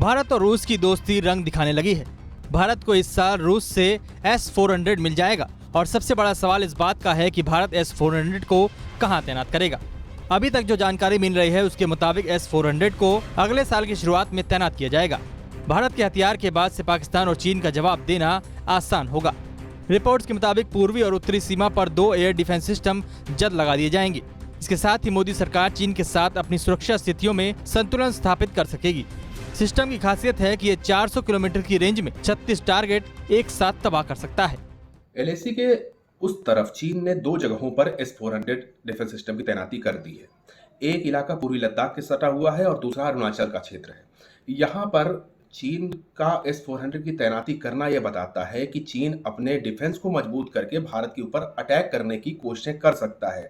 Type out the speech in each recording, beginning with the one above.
भारत और रूस की दोस्ती रंग दिखाने लगी है। भारत को इस साल रूस से S-400 मिल जाएगा और सबसे बड़ा सवाल इस बात का है कि भारत S-400 को कहां तैनात करेगा। अभी तक जो जानकारी मिल रही है उसके मुताबिक S-400 को अगले साल की शुरुआत में तैनात किया जाएगा। भारत के हथियार के बाद से पाकिस्तान और चीन का जवाब देना आसान होगा। रिपोर्ट्स के मुताबिक पूर्वी और उत्तरी सीमा पर 2 एयर डिफेंस सिस्टम जल्द लगा दिए जाएंगे। इसके साथ ही मोदी सरकार चीन के साथ अपनी सुरक्षा स्थितियों में संतुलन स्थापित कर सकेगी। सिस्टम की खासियत है कि ये 400 किलोमीटर की रेंज में 36 टारगेट एक साथ तबाह कर सकता है। LAC के उस तरफ चीन ने 2 जगहों पर S-400 डिफेंस सिस्टम की तैनाती कर दी है। एक इलाका पूर्वी लद्दाख के सटा हुआ है और दूसरा अरुणाचल का क्षेत्र है। यहाँ पर चीन का S-400 की तैनाती करना यह बताता है कि चीन अपने डिफेंस को मजबूत करके भारत के ऊपर अटैक करने की कोशिशें कर सकता है।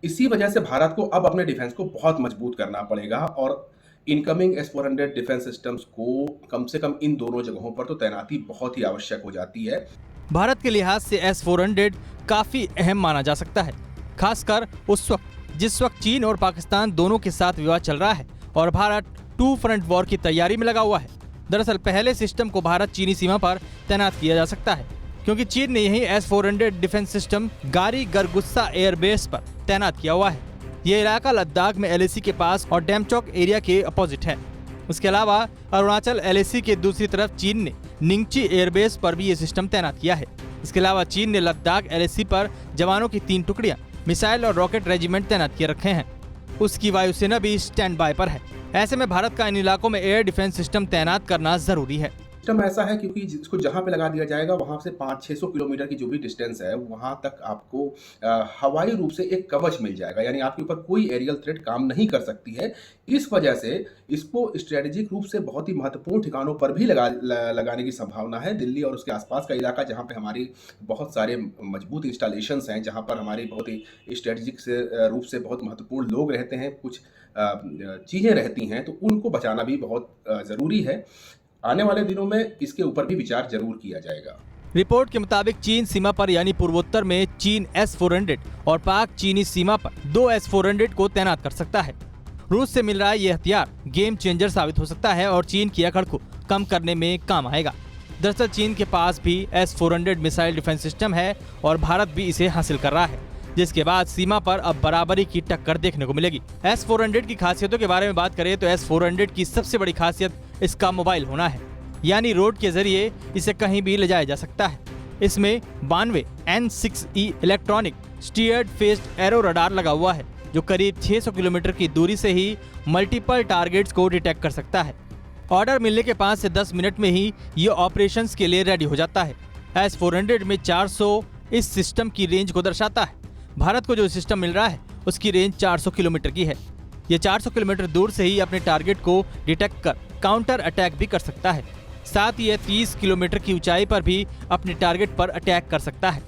इसी वजह से भारत को अब अपने डिफेंस को बहुत मजबूत करना पड़ेगा और इनकमिंग S-400 डिफेंस सिस्टम्स को कम से कम इन दोनों जगहों पर तो तैनाती बहुत ही आवश्यक हो जाती है। भारत के लिहाज से S-400 काफी अहम माना जा सकता है, खासकर उस वक्त जिस वक्त चीन और पाकिस्तान दोनों के साथ विवाद चल रहा है और भारत 2 फ्रंट वॉर की तैयारी में लगा हुआ है। दरअसल पहले सिस्टम को भारत चीनी सीमा पर तैनात किया जा सकता है, क्योंकि चीन ने यही S-400 डिफेंस सिस्टम गारी गरगुस्सा एयरबेस पर तैनात किया हुआ है। ये इलाका लद्दाख में LAC के पास और डेमचौक एरिया के अपोजिट है। उसके अलावा अरुणाचल LAC के दूसरी तरफ चीन ने निंगची एयरबेस पर भी ये सिस्टम तैनात किया है। इसके अलावा चीन ने लद्दाख LAC पर जवानों की 3 टुकड़ियां, मिसाइल और रॉकेट रेजिमेंट तैनात किए रखे हैं। उसकी वायुसेना भी स्टैंड बाय पर है। ऐसे में भारत का इन इलाकों में एयर डिफेंस सिस्टम तैनात करना जरूरी है। सिस्टम ऐसा है क्योंकि इसको जहां पे लगा दिया जाएगा वहां से 500-600 किलोमीटर की जो भी डिस्टेंस है वहां तक आपको हवाई रूप से एक कवच मिल जाएगा, यानी आपके ऊपर कोई एरियल थ्रेट काम नहीं कर सकती है। इस वजह से इसको स्ट्रेटेजिक रूप से बहुत ही महत्वपूर्ण ठिकानों पर भी लगाने की संभावना है। दिल्ली और उसके आसपास का इलाका जहाँ पे हमारी बहुत सारे मजबूत इंस्टॉलेशंस हैं, जहाँ पर हमारी बहुत ही स्ट्रेटेजिक से रूप से बहुत महत्वपूर्ण लोग रहते हैं, कुछ चीज़ें रहती हैं, तो उनको बचाना भी बहुत ज़रूरी है। आने वाले दिनों में इसके ऊपर भी विचार जरूर किया जाएगा। रिपोर्ट के मुताबिक चीन सीमा पर यानी पूर्वोत्तर में चीन S-400 और पाक चीनी सीमा पर 2 S-400 को तैनात कर सकता है। रूस से मिल रहा ये हथियार गेम चेंजर साबित हो सकता है और चीन की अकड़ को कम करने में काम आएगा। दरअसल चीन के पास भी S-400 मिसाइल डिफेंस सिस्टम है और भारत भी इसे हासिल कर रहा है, जिसके बाद सीमा पर अब बराबरी की टक्कर देखने को मिलेगी। S-400 की खासियतों के बारे में बात करें तो S-400 की सबसे बड़ी खासियत इसका मोबाइल होना है, यानी रोड के जरिए इसे कहीं भी ले जाया जा सकता है। इसमें 92 N6E electronic steered faced arrow radar लगा हुआ है, जो करीब 600 किलोमीटर की दूरी से ही मल्टीपल टारगेट्स को डिटेक्ट कर सकता है। ऑर्डर मिलने के 5 से 10 मिनट में ही ये ऑपरेशंस के लिए रेडी हो जाता है। S-400 में 400 इस सिस्टम की रेंज को दर्शाता है। भारत को जो सिस्टम मिल रहा है उसकी रेंज 400 किलोमीटर की है। ये 400 किलोमीटर दूर से ही अपने टारगेट को डिटेक्ट कर काउंटर अटैक भी कर सकता है। साथ ही यह 30 किलोमीटर की ऊंचाई पर भी अपने टारगेट पर अटैक कर सकता है।